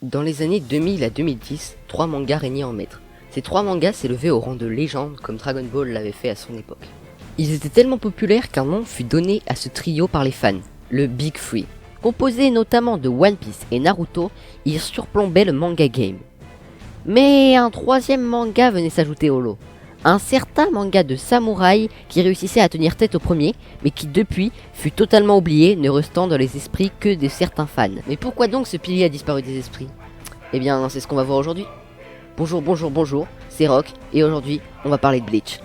Dans les années 2000 à 2010, 3 mangas régnaient en maître. Ces 3 mangas s'élevaient au rang de légende comme Dragon Ball l'avait fait à son époque. Ils étaient tellement populaires qu'un nom fut donné à ce trio par les fans, le Big Three. Composé notamment de One Piece et Naruto, ils surplombaient le manga game. Mais un troisième manga venait s'ajouter au lot. Un certain manga de samouraï qui réussissait à tenir tête au premier, mais qui depuis fut totalement oublié, ne restant dans les esprits que de certains fans. Mais pourquoi donc ce pilier a disparu des esprits? Eh bien, c'est ce qu'on va voir aujourd'hui. Bonjour, c'est Rock, et aujourd'hui, on va parler de Bleach.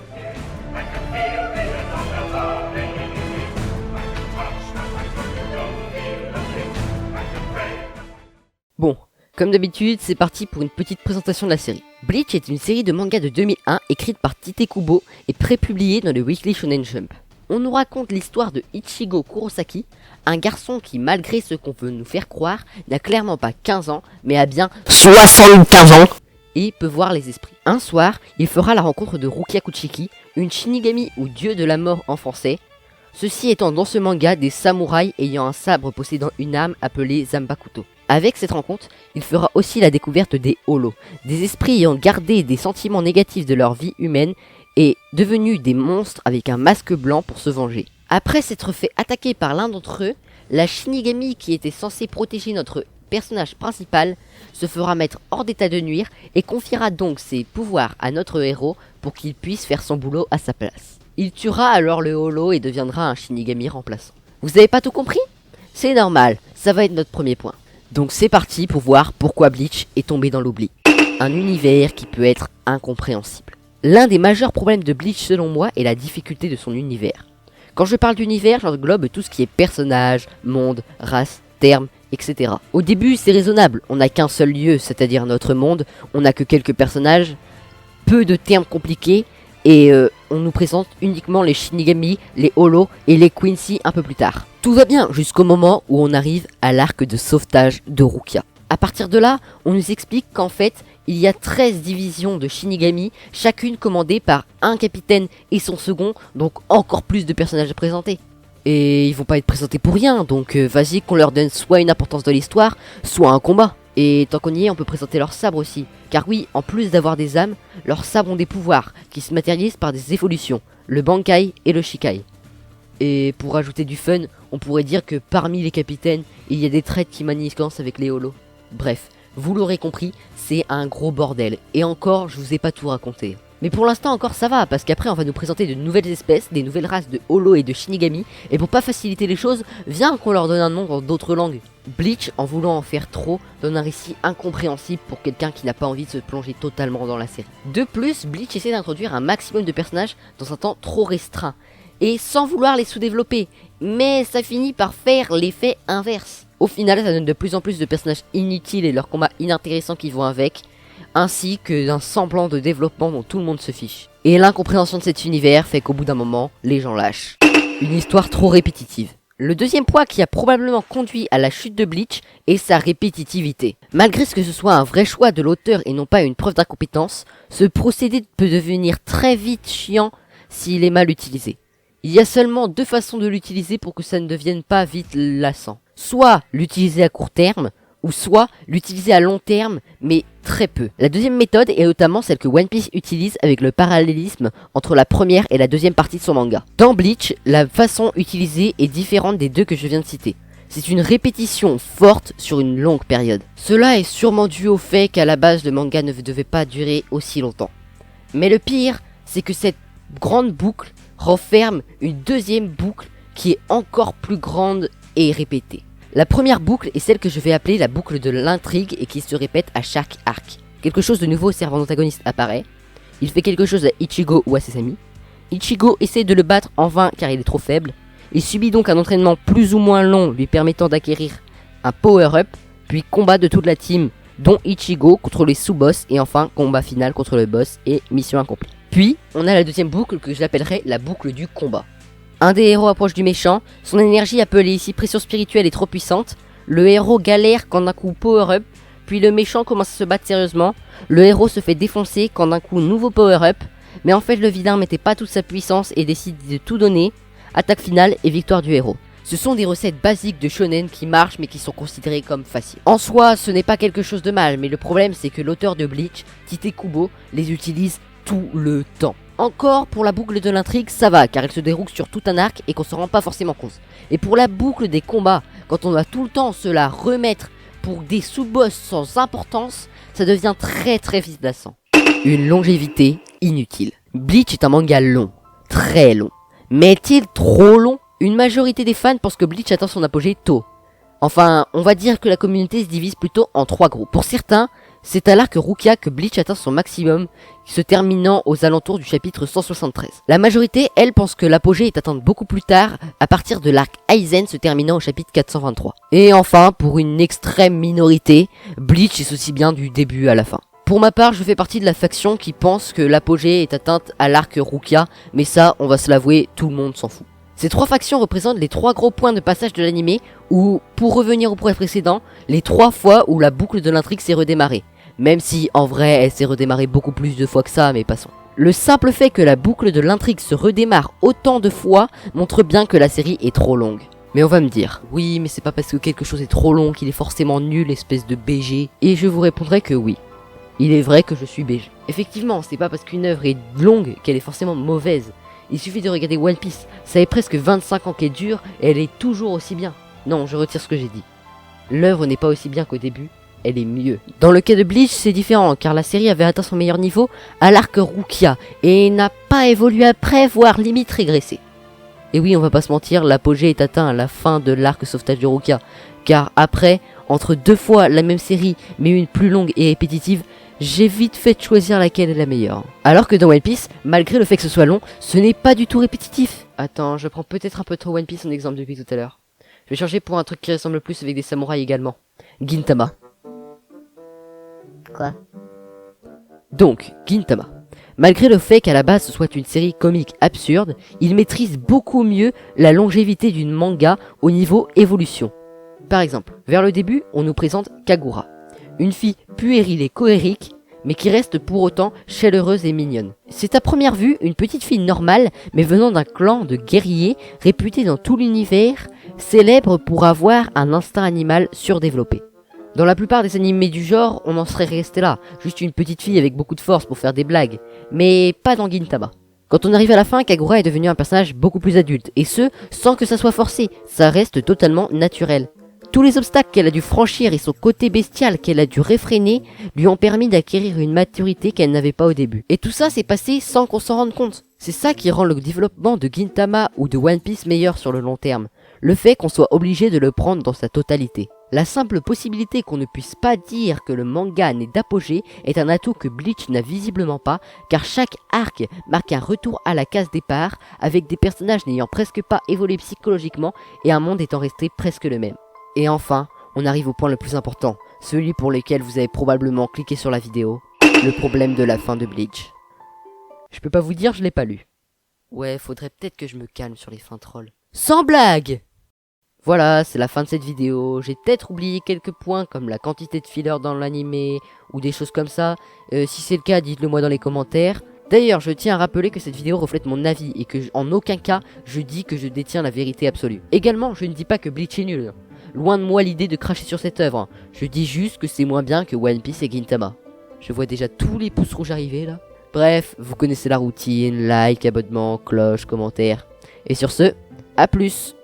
Bon, comme d'habitude, c'est parti pour une petite présentation de la série. Bleach est une série de mangas de 2001 écrite par Tite Kubo et prépubliée dans le Weekly Shonen Jump. On nous raconte l'histoire de Ichigo Kurosaki, un garçon qui, malgré ce qu'on veut nous faire croire, n'a clairement pas 15 ans, mais a bien 75 ans et peut voir les esprits. Un soir, il fera la rencontre de Rukia Kuchiki, une Shinigami ou dieu de la mort en français. Ceci étant dans ce manga des samouraïs ayant un sabre possédant une âme appelée Zanbakuto. Avec cette rencontre, il fera aussi la découverte des holos, des esprits ayant gardé des sentiments négatifs de leur vie humaine et devenus des monstres avec un masque blanc pour se venger. Après s'être fait attaquer par l'un d'entre eux, la Shinigami qui était censée protéger notre personnage principal se fera mettre hors d'état de nuire et confiera donc ses pouvoirs à notre héros pour qu'il puisse faire son boulot à sa place. Il tuera alors le holo et deviendra un Shinigami remplaçant. Vous avez pas tout compris? C'est normal, ça va être notre premier point. Donc c'est parti pour voir pourquoi Bleach est tombé dans l'oubli. Un univers qui peut être incompréhensible. L'un des majeurs problèmes de Bleach selon moi est la difficulté de son univers. Quand je parle d'univers, j'englobe tout ce qui est personnages, monde, race, termes, etc. Au début c'est raisonnable, on n'a qu'un seul lieu, c'est-à-dire notre monde, on n'a que quelques personnages, peu de termes compliqués, et on nous présente uniquement les Shinigami, les holos et les Quincy un peu plus tard. Tout va bien jusqu'au moment où on arrive à l'arc de sauvetage de Rukia. A partir de là, on nous explique qu'en fait, il y a 13 divisions de Shinigami, chacune commandée par un capitaine et son second, donc encore plus de personnages à présenter. Et ils vont pas être présentés pour rien, donc vas-y qu'on leur donne soit une importance dans l'histoire, soit un combat. Et tant qu'on y est, on peut présenter leurs sabres aussi. Car oui, en plus d'avoir des âmes, leurs sabres ont des pouvoirs qui se matérialisent par des évolutions, le Bankai et le Shikai. Et pour ajouter du fun, on pourrait dire que parmi les capitaines, il y a des traits qui manigancent avec les holos. Bref, vous l'aurez compris, c'est un gros bordel. Et encore, je vous ai pas tout raconté. Mais pour l'instant encore ça va, parce qu'après on va nous présenter de nouvelles espèces, des nouvelles races de holos et de Shinigami, et pour pas faciliter les choses, viens qu'on leur donne un nom dans d'autres langues. Bleach, en voulant en faire trop, donne un récit incompréhensible pour quelqu'un qui n'a pas envie de se plonger totalement dans la série. De plus, Bleach essaie d'introduire un maximum de personnages dans un temps trop restreint, et sans vouloir les sous-développer, mais ça finit par faire l'effet inverse. Au final, ça donne de plus en plus de personnages inutiles et leurs combats inintéressants qui vont avec, ainsi que d'un semblant de développement dont tout le monde se fiche. Et l'incompréhension de cet univers fait qu'au bout d'un moment, les gens lâchent. Une histoire trop répétitive. Le deuxième point qui a probablement conduit à la chute de Bleach est sa répétitivité. Malgré ce que ce soit un vrai choix de l'auteur et non pas une preuve d'incompétence, ce procédé peut devenir très vite chiant s'il est mal utilisé. Il y a seulement 2 façons de l'utiliser pour que ça ne devienne pas vite lassant. Soit l'utiliser à court terme, ou soit l'utiliser à long terme, mais très peu. La deuxième méthode est notamment celle que One Piece utilise avec le parallélisme entre la première et la deuxième partie de son manga. Dans Bleach, la façon utilisée est différente des 2 que je viens de citer. C'est une répétition forte sur une longue période. Cela est sûrement dû au fait qu'à la base le manga ne devait pas durer aussi longtemps. Mais le pire, c'est que cette grande boucle renferme une deuxième boucle qui est encore plus grande et répétée. La première boucle est celle que je vais appeler la boucle de l'intrigue et qui se répète à chaque arc. Quelque chose de nouveau servant d'antagoniste apparaît, il fait quelque chose à Ichigo ou à ses amis. Ichigo essaie de le battre en vain car il est trop faible. Il subit donc un entraînement plus ou moins long lui permettant d'acquérir un power-up, puis combat de toute la team, dont Ichigo contre les sous-boss et enfin combat final contre le boss et mission accomplie. Puis on a la deuxième boucle que j'appellerai la boucle du combat. Un des héros approche du méchant, son énergie appelée ici pression spirituelle est trop puissante, le héros galère quand d'un coup power-up, puis le méchant commence à se battre sérieusement, le héros se fait défoncer quand d'un coup nouveau power-up, mais en fait le vilain mettait pas toute sa puissance et décide de tout donner, attaque finale et victoire du héros. Ce sont des recettes basiques de shonen qui marchent mais qui sont considérées comme faciles. En soi, ce n'est pas quelque chose de mal, mais le problème c'est que l'auteur de Bleach, Tite Kubo, les utilise tout le temps. Encore, pour la boucle de l'intrigue, ça va, car elle se déroule sur tout un arc et qu'on se rend pas forcément compte. Et pour la boucle des combats, quand on doit tout le temps se la remettre pour des sous-boss sans importance, ça devient très vite lassant. Une longévité inutile. Bleach est un manga long, très long. Mais est-il trop long? Une majorité des fans pensent que Bleach atteint son apogée tôt. Enfin, on va dire que la communauté se divise plutôt en 3 groupes. Pour certains, c'est à l'arc Rukia que Bleach atteint son maximum, se terminant aux alentours du chapitre 173. La majorité, elle, pense que l'apogée est atteinte beaucoup plus tard, à partir de l'arc Aizen se terminant au chapitre 423. Et enfin, pour une extrême minorité, Bleach est aussi bien du début à la fin. Pour ma part, je fais partie de la faction qui pense que l'apogée est atteinte à l'arc Rukia, mais ça, on va se l'avouer, tout le monde s'en fout. Ces 3 factions représentent les 3 gros points de passage de l'animé, ou, pour revenir au point précédent, les 3 fois où la boucle de l'intrigue s'est redémarrée. Même si, en vrai, elle s'est redémarrée beaucoup plus de fois que ça, mais passons. Le simple fait que la boucle de l'intrigue se redémarre autant de fois montre bien que la série est trop longue. Mais on va me dire, oui, mais c'est pas parce que quelque chose est trop long qu'il est forcément nul, espèce de BG. Et je vous répondrai que oui. Il est vrai que je suis BG. Effectivement, c'est pas parce qu'une œuvre est longue qu'elle est forcément mauvaise. Il suffit de regarder One Piece, ça fait presque 25 ans qu'elle dure et elle est toujours aussi bien. Non, je retire ce que j'ai dit. L'œuvre n'est pas aussi bien qu'au début, elle est mieux. Dans le cas de Bleach, c'est différent, car la série avait atteint son meilleur niveau à l'arc Rukia, et n'a pas évolué après, voire limite régressé. Et oui, on va pas se mentir, l'apogée est atteint à la fin de l'arc sauvetage de Rukia, car après, entre 2 fois la même série, mais une plus longue et répétitive, j'ai vite fait de choisir laquelle est la meilleure. Alors que dans One Piece, malgré le fait que ce soit long, ce n'est pas du tout répétitif. Attends, je prends peut-être un peu trop One Piece en exemple depuis tout à l'heure. Je vais changer pour un truc qui ressemble plus avec des samouraïs également. Gintama. Quoi? Donc, Gintama. Malgré le fait qu'à la base ce soit une série comique absurde, il maîtrise beaucoup mieux la longévité d'une manga au niveau évolution. Par exemple, vers le début, on nous présente Kagura. Une fille puérile et colérique, mais qui reste pour autant chaleureuse et mignonne. C'est à première vue une petite fille normale, mais venant d'un clan de guerriers réputé dans tout l'univers, célèbre pour avoir un instinct animal surdéveloppé. Dans la plupart des animés du genre, on en serait resté là, juste une petite fille avec beaucoup de force pour faire des blagues, mais pas dans Gintama. Quand on arrive à la fin, Kagura est devenue un personnage beaucoup plus adulte, et ce, sans que ça soit forcé, ça reste totalement naturel. Tous les obstacles qu'elle a dû franchir et son côté bestial qu'elle a dû réfréner lui ont permis d'acquérir une maturité qu'elle n'avait pas au début. Et tout ça s'est passé sans qu'on s'en rende compte. C'est ça qui rend le développement de Gintama ou de One Piece meilleur sur le long terme. Le fait qu'on soit obligé de le prendre dans sa totalité. La simple possibilité qu'on ne puisse pas dire que le manga n'est d'apogée est un atout que Bleach n'a visiblement pas, car chaque arc marque un retour à la case départ, avec des personnages n'ayant presque pas évolué psychologiquement et un monde étant resté presque le même. Et enfin, on arrive au point le plus important, celui pour lequel vous avez probablement cliqué sur la vidéo, le problème de la fin de Bleach. Je peux pas vous dire, je l'ai pas lu. Ouais, faudrait peut-être que je me calme sur les fins trolls. Sans blague! Voilà, c'est la fin de cette vidéo. J'ai peut-être oublié quelques points comme la quantité de fillers dans l'animé ou des choses comme ça. Si c'est le cas, dites-le moi dans les commentaires. D'ailleurs, je tiens à rappeler que cette vidéo reflète mon avis et que en aucun cas je dis que je détiens la vérité absolue. Également, je ne dis pas que Bleach est nul. Loin de moi l'idée de cracher sur cette œuvre. Je dis juste que c'est moins bien que One Piece et Gintama. Je vois déjà tous les pouces rouges arriver là. Bref, vous connaissez la routine, like, abonnement, cloche, commentaire. Et sur ce, à plus!